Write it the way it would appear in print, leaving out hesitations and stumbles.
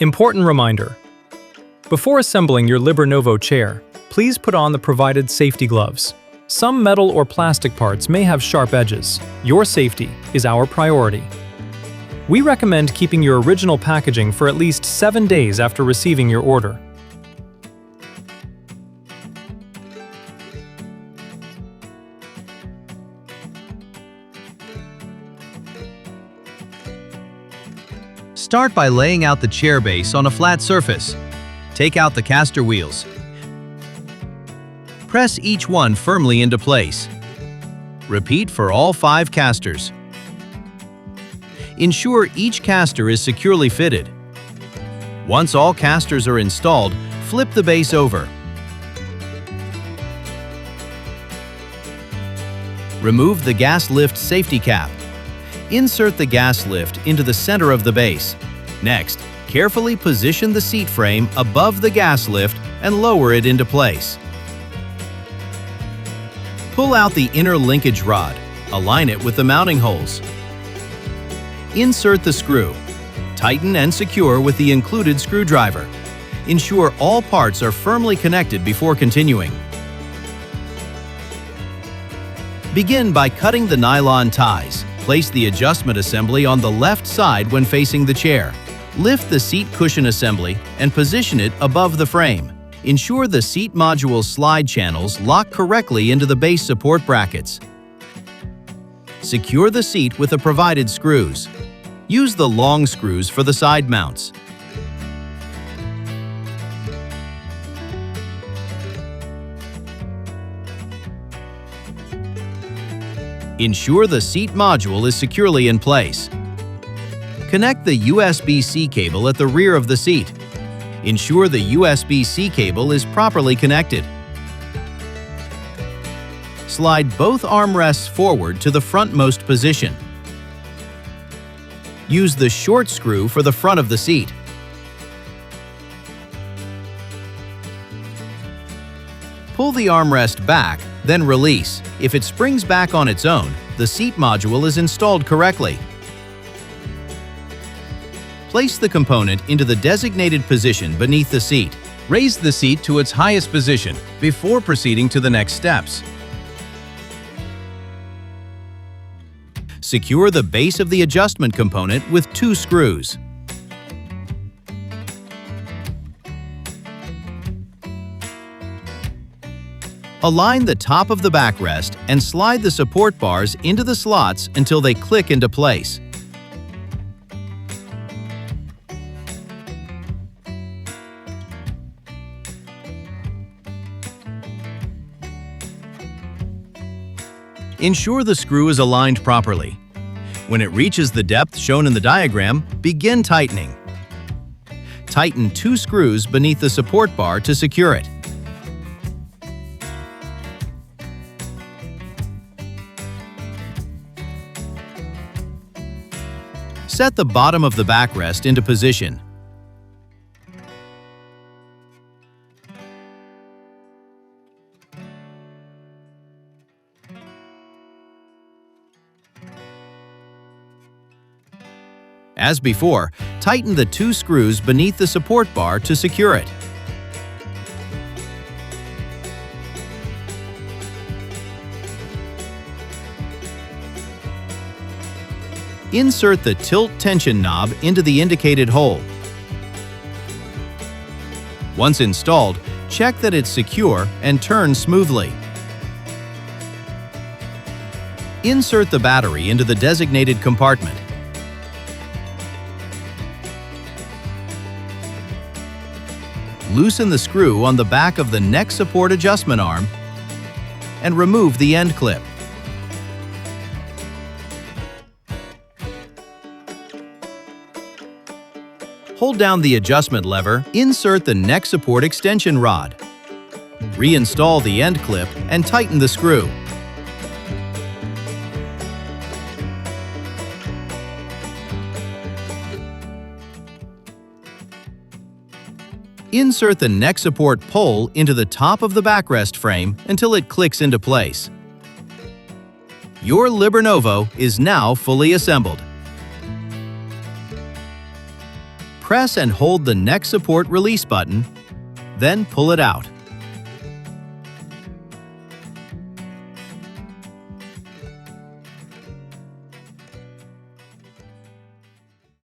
Important reminder. Before assembling your Libernovo chair, please put on the provided safety gloves. Some metal or plastic parts may have sharp edges. Your safety is our priority. We recommend keeping your original packaging for at least 7 days after receiving your order. Start by laying out the chair base on a flat surface. Take out the caster wheels. Press each one firmly into place. Repeat for all 5 casters. Ensure each caster is securely fitted. Once all casters are installed, flip the base over. Remove the gas lift safety cap. Insert the gas lift into the center of the base. Next, carefully position the seat frame above the gas lift and lower it into place. Pull out the inner linkage rod. Align it with the mounting holes. Insert the screw. Tighten and secure with the included screwdriver. Ensure all parts are firmly connected before continuing. Begin by cutting the nylon ties. Place the adjustment assembly on the left side when facing the chair. Lift the seat cushion assembly and position it above the frame. Ensure the seat module slide channels lock correctly into the base support brackets. Secure the seat with the provided screws. Use the long screws for the side mounts. Ensure the seat module is securely in place. Connect the USB-C cable at the rear of the seat. Ensure the USB-C cable is properly connected. Slide both armrests forward to the frontmost position. Use the short screw for the front of the seat. Pull the armrest back, then release. If it springs back on its own, the seat module is installed correctly. Place the component into the designated position beneath the seat. Raise the seat to its highest position before proceeding to the next steps. Secure the base of the adjustment component with 2 screws. Align the top of the backrest and slide the support bars into the slots until they click into place. Ensure the screw is aligned properly. When it reaches the depth shown in the diagram, begin tightening. Tighten 2 screws beneath the support bar to secure it. Set the bottom of the backrest into position. As before, tighten the 2 screws beneath the support bar to secure it. Insert the tilt tension knob into the indicated hole. Once installed, check that it's secure and turn smoothly. Insert the battery into the designated compartment. Loosen the screw on the back of the neck support adjustment arm and remove the end clip. Hold down the adjustment lever, insert the neck support extension rod. Reinstall the end clip and tighten the screw. Insert the neck support pole into the top of the backrest frame until it clicks into place. Your Libernovo is now fully assembled. Press and hold the neck support release button, then pull it out.